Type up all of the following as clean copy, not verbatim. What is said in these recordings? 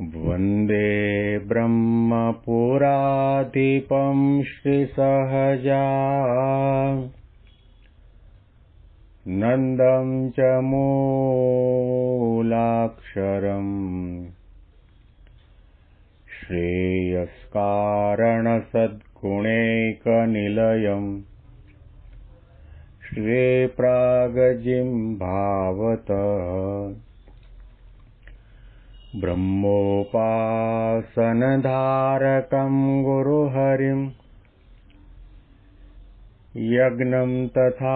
वन्दे ब्रह्मपुराधिपं श्रीसहजा नन्दं च मूलाक्षरम् श्रेयस्कारणसद्गुणैकनिलयम् श्रीप्रागजिह्वावत ब्रह्मोपासनधारकं गुरुहरिं यज्ञं तथा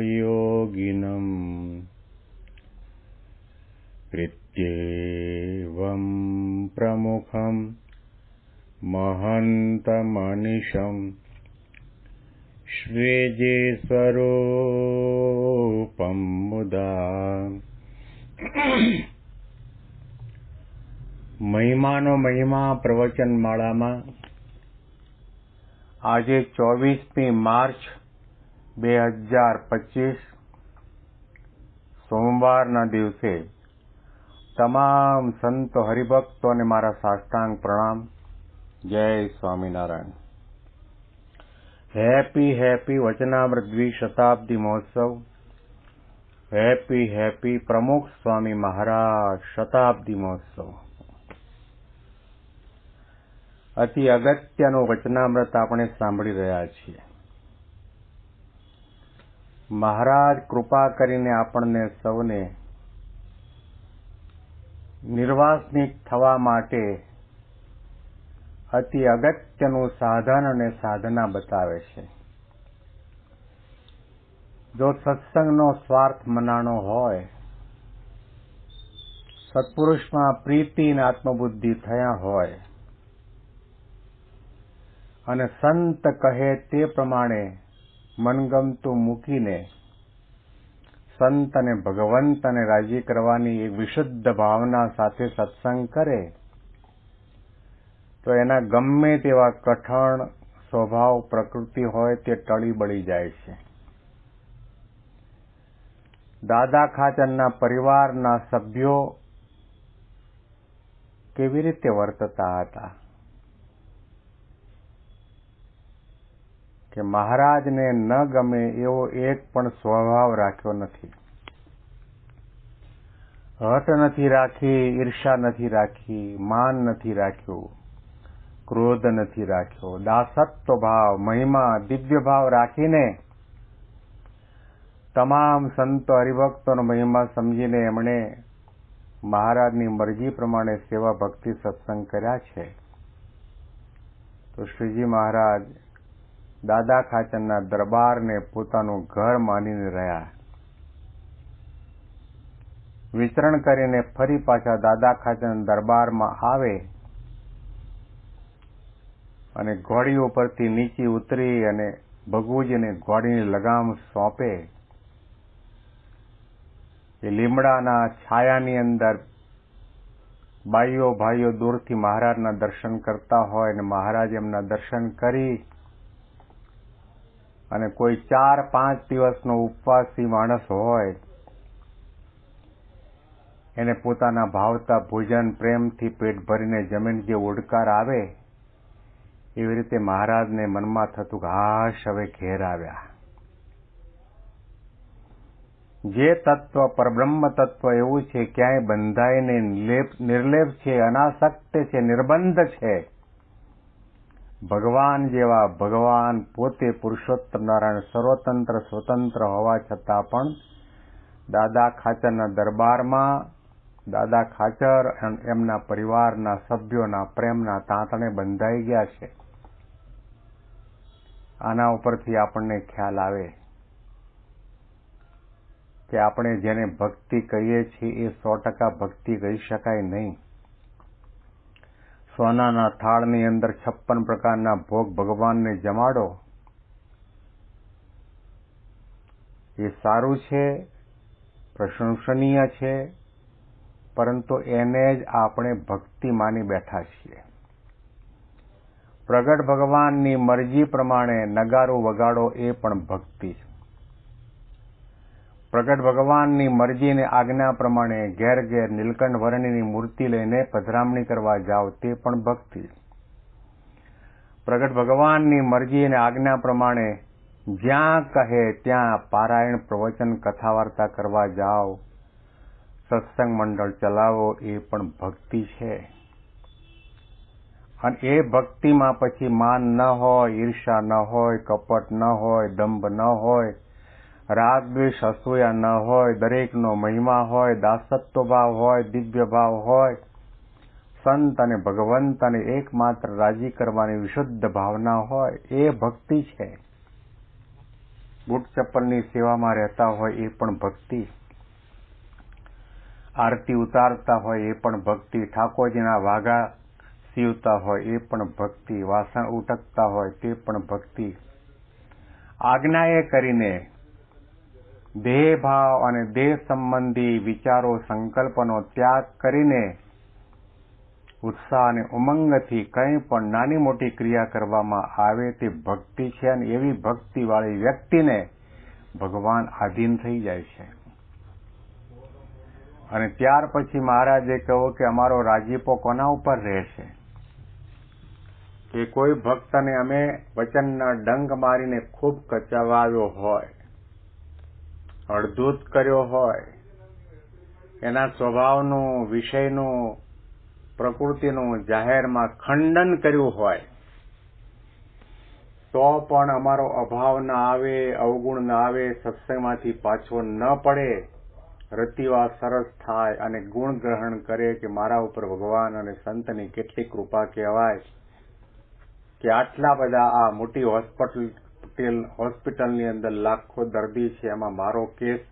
योगिनं कृत्येवं प्रमुखं महन्तमनिशं श्रीजीस्वरूपं मुदा મહિમાનો મહિમા પ્રવચન માળામાં આજે 24મી માર્ચ 2025 સોમવારના દિવસે તમામ સંતો હરિભક્તોને મારા સાષ્ટાંગ પ્રણામ. જય સ્વામિનારાયણ. હેપી વચનામૃત દ્વિશતાબ્દી મહોત્સવ. હેપી પ્રમુખ સ્વામી મહારાજ શતાબ્દી મહોત્સવ. અતિ અગત્યનું વચનામૃત આપણે સાંભળી રહ્યા છીએ. મહારાજ કૃપા કરીને આપણને સૌને નિર્વાસનિક થવા માટે અતિ અગત્યનું સાધન અને સાધના બતાવે છે. જો સત્સંગનો સ્વાર્થ મનાણો હોય, સત્પુરુષમાં પ્રીતિ અને આત્મબુદ્ધિ થયા હોય અને સંત કહે તે પ્રમાણે મનગમતું મૂકીને સંત અને ભગવંતને રાજી કરવાની એક વિશુદ્ધ ભાવના સાથે સત્સંગ કરે તો એના ગમે તેવા કઠણ સ્વભાવ પ્રકૃતિ હોય તે ટળી બળી જાય છે. દાદા ખાચરના પરિવારના સભ્યો કેવી રીતે વર્તતા હતા કે મહારાજને ન ગમે એવો એક પણ સ્વભાવ રાખ્યો નથી. હઠ નથી રાખી, ઈર્ષા નથી રાખી, માન નથી રાખ્યું, ક્રોધ નથી રાખ્યો. દાસત્વ ભાવ, મહિમા, દિવ્ય ભાવ રાખીને તમામ સંતો હરિભક્તોનો મહિમા સમજીને એમણે મહારાજની મરજી પ્રમાણે સેવા ભક્તિ સત્સંગ કર્યા છે. તો શ્રીજી મહારાજ દાદા ખાચરના દરબારને પોતાનું ઘર માનીને રહ્યા. વિચરણ કરીને ફરી પાછા દાદા ખાચરના દરબારમાં આવે અને ઘોડી ઉપરથી નીચે ઉતરી અને ભગુજીને ઘોડીની લગામ સોંપે. એ લીમડાના છાયાની અંદર બાઈઓ ભાઈઓ દૂરથી મહારાજના દર્શન કરતા હોય અને મહારાજ એમના દર્શન કરી અને કોઈ 4-5 દિવસનો ઉપવાસી માણસ હોય એને પોતાના ભાવતા ભોજન પ્રેમથી પેટ ભરીને જમીન જે ઉડકાર આવે એવી રીતે મહારાજને મનમાં થતું કે હાશ હવે ઘેર આવ્યા. જે તત્વ પરબ્રહ્મ તત્વ એવું છે, ક્યાંય બંધાઈને નિર્લેપ છે, અનાસક્ત છે, નિર્બંધ છે. ભગવાન જેવા ભગવાન પોતે પુરુષોત્તમ નારાયણ સર્વતંત્ર સ્વતંત્ર હોવા છતાં પણ દાદા ખાચરના દરબારમાં દાદા ખાચર એમના પરિવારના સભ્યોના પ્રેમના તાંતણે બંધાઈ ગયા છે. આના ઉપરથી આપણને ખ્યાલ આવે કે આપણે જેને ભક્તિ કહીએ છીએ એ 100% ભક્તિ કહી શકાય નહીં. સોનાના થાળની અંદર 56 પ્રકારના ભોગ ભગવાનને જમાડો એ સારું છે, પ્રશંસનીય છે, પરંતુ એને જ આપણે ભક્તિ માની બેઠા છીએ. પ્રગટ ભગવાનની મરજી પ્રમાણે નગારું વગાડો એ પણ ભક્તિ છે. પ્રગટ ભગવાનની મરજીને આજ્ઞા પ્રમાણે ઘેર ઘેર નીલકંઠ વર્ણની મૂર્તિ લઈને પધરામણી કરવા જાઓ તે પણ ભક્તિ. પ્રગટ ભગવાનની મરજી અને આજ્ઞા પ્રમાણે જ્યાં કહે ત્યાં પારાયણ પ્રવચન કથા વાર્તા કરવા જાઓ, સત્સંગ મંડળ ચલાવો એ પણ ભક્તિ છે. અને એ ભક્તિમાં પછી માન ન હોય, ઈર્ષા ન હોય, કપટ ન હોય, દંભ ન હોય, રાગ દ્વેષ અસૂયા ન હોય, દરેકનો મહિમા હોય, દાસત્વ ભાવ હોય, દિવ્ય ભાવ હોય, સંત અને ભગવંત અને એકમાત્ર રાજી કરવાની વિશુદ્ધ ભાવના હોય, એ ભક્તિ છે. બૂટ ચપ્પલની સેવામાં રહેતા હોય એ પણ ભક્તિ, આરતી ઉતારતા હોય એ પણ ભક્તિ, ઠાકોરજીના વાઘા સીવતા હોય એ પણ ભક્તિ, વાસણ ઉટકતા હોય તે પણ ભક્તિ. આજ્ઞાએ કરીને દેહ ભાવ અને દેહ સંબંધી વિચારો સંકલ્પનો ત્યાગ કરીને ઉત્સાહ અને ઉમંગથી કંઈ પણ નાની મોટી ક્રિયા કરવામાં આવે તે ભક્તિ છે. અને એવી ભક્તિવાળી વ્યક્તિને ભગવાન આધીન થઈ જાય છે. અને ત્યાર પછી મહારાજે કહ્યું કે અમારો રાજીપો કોના ઉપર રહેશે? કે કોઈ ભક્તને અમે વચનના ડંક મારીને ખૂબ કચવાવ્યો હોય, અડધૂત કર્યો હોય, એના સ્વભાવનું, વિષયનું, પ્રકૃતિનું જાહેરમાં ખંડન કર્યું હોય, તો પણ અમારો અભાવ ના આવે, અવગુણ ના આવે, સત્સંગમાંથી પાછો ન પડે, રતિવા સરસ થાય અને ગુણ ગ્રહણ કરે કે મારા ઉપર ભગવાન અને સંતની કેટલી કૃપા કહેવાય કે આટલા બધા આ મોટી હોસ્પિટલની અંદર લાખો દર્દી છે, એમાં મારો કેસ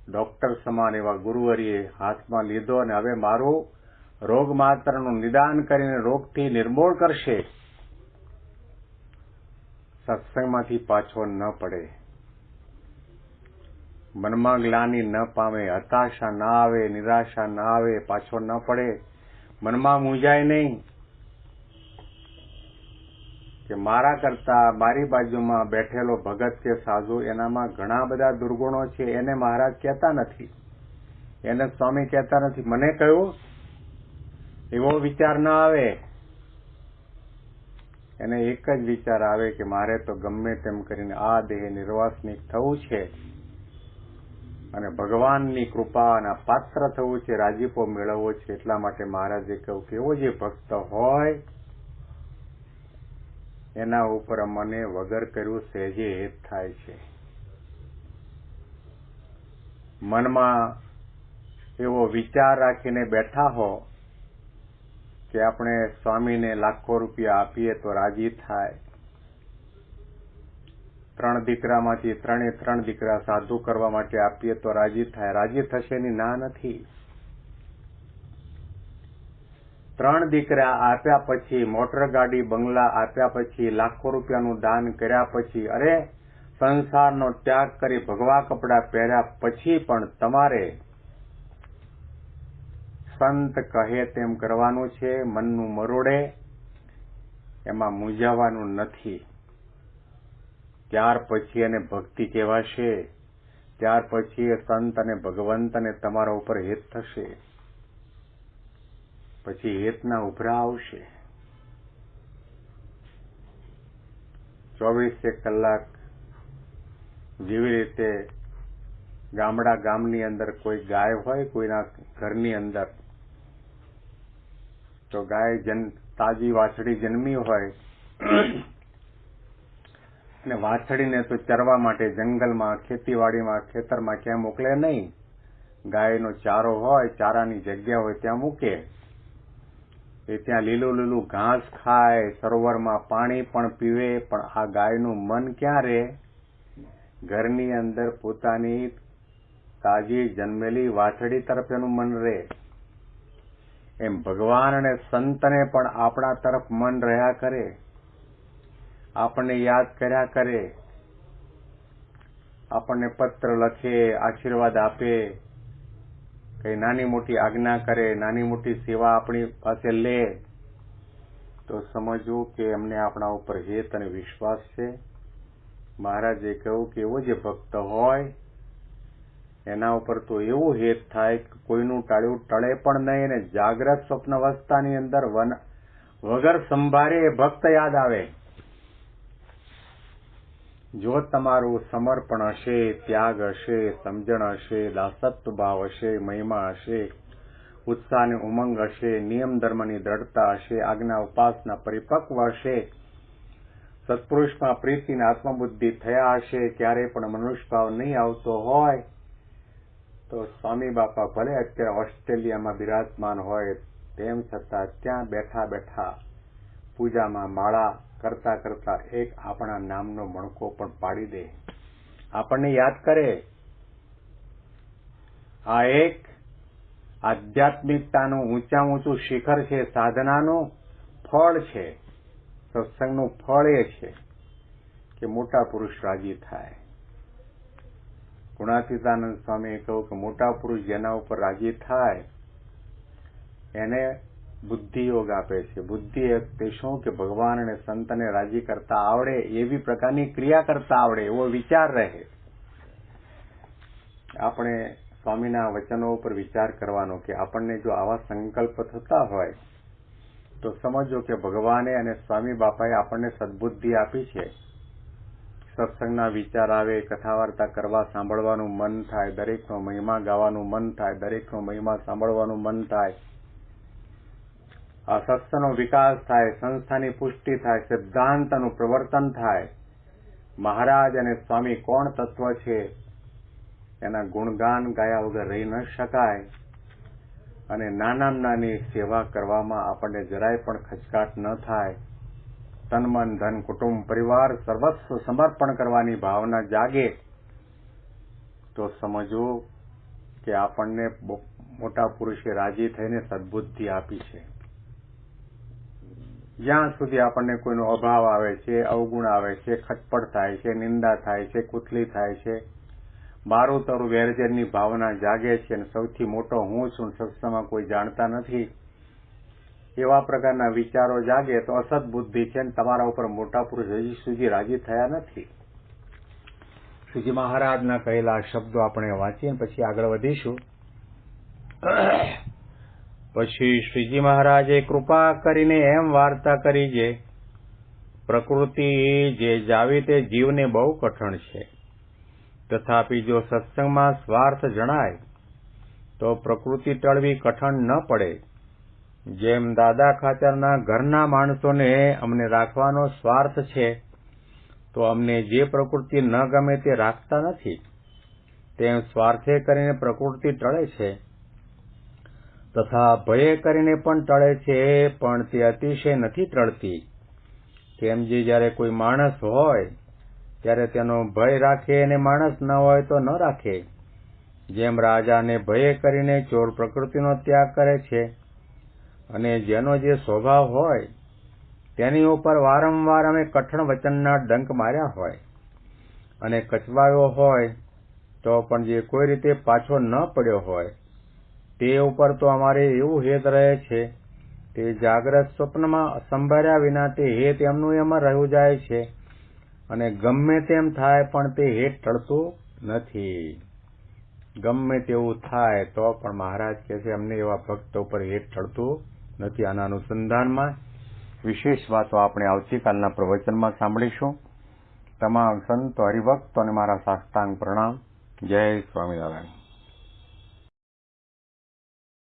ડોક્ટર સમાન એવા ગુરુવરીએ હાથમાં લીધો અને હવે મારું રોગ માત્રનું નિદાન કરીને રોગથી નિર્મૂળ કરશે, સત્સંગમાંથી પાછો ન પડે, મનમાં ગ્લાનિ ન પામે, હતાશા ના આવે, નિરાશા ના આવે, પાછો ન પડે, મનમાં મૂંઝાય નહીં કે મારા કરતા મારી બાજુમાં બેઠેલો ભગત કે સાધુ એનામાં ઘણા બધા દુર્ગુણો છે, એને મહારાજ કહેતા નથી, એને સ્વામી કહેતા નથી, મને કહ્યું, એવો વિચાર ના આવે. એને એક જ વિચાર આવે કે મારે તો ગમે તેમ કરીને આ દેહ નિર્વાસનિક થવું છે અને ભગવાનની કૃપાના પાત્ર થવું છે, રાજીપો મેળવવો છે. એટલા માટે મહારાજે કહ્યું કે એવો જે ભક્ત હોય એના ઉપર મને વગર કર્યું સહેજે હેત થાય છે. મનમાં એવો વિચાર રાખીને બેઠા હો કે આપણે સ્વામીને લાખો રૂપિયા આપીએ તો રાજી થાય, 3 દીકરામાંથી 3 દીકરા સાધુ કરવા માટે આપીએ તો રાજી થાય, રાજી થશે એની ના નથી. 3 દીકરા આપ્યા પછી, મોટર ગાડી બંગલા આપ્યા પછી, લાખો રૂપિયાનું દાન કર્યા પછી, અરે સંસારનો ત્યાગ કરી ભગવા કપડા પહેર્યા પછી પણ તમારે સંત કહે તેમ કરવાનું છે, મનનું મરોડે એમાં મૂંઝાવાનું નથી. ત્યાર પછી એને ભક્તિ કહેવાશે, ત્યાર પછી એ સંત અને ભગવંત અને તમારા ઉપર હેત થશે, પછી હેતના ઉભરા આવશે. 24 કલાક જેવી રીતે ગામની અંદર કોઈ ગાય હોય કોઈના ઘરની અંદર, તો ગાય તાજી વાછડી જન્મી હોય અને વાછડીને તો ચરવા માટે જંગલમાં, ખેતીવાડીમાં, ખેતરમાં ક્યાં મોકલે નહીં. ગાયનો ચારો હોય, ચારાની જગ્યા હોય ત્યાં મૂકે, એ ત્યાં લીલું લીલું ઘાસ ખાય, સરોવરમાં પાણી પણ પીવે, પણ આ ગાયનું મન ક્યાં રહે? ઘરની અંદર પોતાની તાજી જન્મેલી વાછડી તરફ એનું મન રહે. એમ ભગવાન અને સંતને પણ આપણા તરફ મન રહ્યા કરે, આપણને યાદ કર્યા કરે, આપણને પત્ર લખે, આશીર્વાદ આપે, કઈ નાની મોટી આજ્ઞા કરે, નાની મોટી સેવા આપણી પાસે લે, તો સમજવું કે એમને આપણા ઉપર હેત અને વિશ્વાસ છે. મહારાજે કહ્યું કે એવો જે ભક્ત હોય એના ઉપર તો એવું હેત થાય કે કોઈનું ટાળ્યું ટળે પણ નહીં, અને જાગ્રત સ્વપ્ન અવસ્થાની અંદર વગર સંભારે એ ભક્ત યાદ આવે. જો તમારું સમર્પણ હશે, ત્યાગ હશે, સમજણ હશે, દાસત્વ ભાવ હશે, મહિમા હશે, ઉત્સાહ અને ઉમંગ હશે, નિયમ ધર્મની દ્રઢતા હશે, આજ્ઞા ઉપાસના પરિપક્વ હશે, સત્પુરુષમાં પ્રીતિ અને આત્મબુદ્ધિ થયા હશે, ક્યારેય પણ મનુષ્ય ભાવ નહીં આવતો હોય, તો સ્વામી બાપા ભલે અત્યારે ઓસ્ટ્રેલિયામાં બિરાજમાન હોય, તેમ છતાં ત્યાં બેઠા બેઠા પૂજામાં માળા કરતા કરતા એક આપણા નામનો મણકો પણ પાડી દે, આપણને યાદ કરે. આ એક આધ્યાત્મિકતાનું ઊંચું શિખર છે, સાધનાનું ફળ છે, સત્સંગનું ફળ એ છે કે મોટા પુરુષ રાજી થાય. ગુણાતીતાનંદ સ્વામીએ કહ્યું કે મોટા પુરુષ જેના ઉપર રાજી થાય એને બુદ્ધિ યોગ આપે છે. બુદ્ધિ તે શું કે ભગવાન અને સંતને રાજી કરતા આવડે, એવી પ્રકારની ક્રિયા કરતા આવડે, એવો વિચાર રહે. આપણે સ્વામીના વચનો ઉપર વિચાર કરવાનો કે આપણને જો આવા સંકલ્પ થતા હોય તો સમજો કે ભગવાને અને સ્વામી બાપાએ આપણને સદબુદ્ધિ આપી છે. સત્સંગના વિચાર આવે, કથા વાર્તા કરવા સાંભળવાનું મન થાય, દરેકનો મહિમા ગાવાનું મન થાય, દરેકનો મહિમા સાંભળવાનું મન થાય, આ સત્સંગનો વિકાસ થાય, સંસ્થાની પુષ્ટિ થાય, સિદ્ધાંતનું પ્રવર્તન થાય. મહારાજ અને સ્વામી કોણ તત્વ છે એના ગુણગાન ગાયા વગર રહી ન શકાય, અને નાનામાં નાની સેવા કરવામાં આપણને જરાય પણ ખચકાટ ન થાય. તન મન ધન કુટુંબ પરિવાર સર્વસ્વ સમર્પણ કરવાની ભાવના જાગે તો સમજવું કે આપણને મોટા પુરુષે રાજી થઈને સદબુદ્ધિ આપી છે. જ્યાં સુધી આપણને કોઈનો અભાવ આવે છે, અવગુણ આવે છે, ખટપટ થાય છે, નિંદા થાય છે, કુથલી થાય છે, મારું તારું વેરઝેરની ભાવના જાગે છે, અને સૌથી મોટો હું છું, સત્સંગમાં કોઈ જાણતા નથી, એવા પ્રકારના વિચારો જાગે તો અસદ બુદ્ધિ છે, અને તમારા ઉપર મોટા પુરુષ હજી સુધી રાજી થયા નથી. શ્રીજી મહારાજના કહેલા શબ્દો આપણે વાંચીએ પછી આગળ વધીશું. પછી શ્રીજી મહારાજે કૃપા કરીને એમ વાર્તા કરી જે પ્રકૃતિ જે જાવી તે જીવને બહુ કઠણ છે, તથાપિ જો સત્સંગમાં સ્વાર્થ જણાય તો પ્રકૃતિ ટળવી કઠણ ન પડે. જેમ દાદા ખાચરના ઘરના માણસોને અમને રાખવાનો સ્વાર્થ છે તો અમને જે પ્રકૃતિ ન ગમે તે રાખતા નથી, તેમ સ્વાર્થે કરીને પ્રકૃતિ ટળે છે, તથા ભયે કરીને પણ ટળે છે, પણ તે અતિશય નથી ટળતી. કેમ જે જ્યારે કોઈ માણસ હોય ત્યારે તેનો ભય રાખે અને માણસ ન હોય તો ન રાખે. જેમ રાજાને ભય કરીને ચોર પ્રકૃતિનો ત્યાગ કરે છે, અને જેનો જે સ્વભાવ હોય તેની ઉપર વારંવાર અમે કઠણ વચનના ડંક માર્યા હોય અને કચવાયો હોય તો પણ જે કોઈ રીતે પાછો ન પડ્યો હોય તે ઉપર તો અમારે એવું હેત રહે છે, તે જાગ્રત સ્વપ્નમાં સંભાળ્યા વિના તે હેત એમનું એમ રહ્યું જાય છે, અને ગમે તેમ થાય પણ તે હેત ટળતું નથી. ગમે તેવું થાય તો પણ મહારાજ કહે છે અમને એવા ભક્તો ઉપર હેત ટળતું નથી. આના અનુસંધાનમાં વિશેષ વાતો આપણે આવતીકાલના પ્રવચનમાં સાંભળીશું. તમામ સંતો હરિભક્તોને મારા સાષ્ટાંગ પ્રણામ. જય સ્વામિનારાયણ.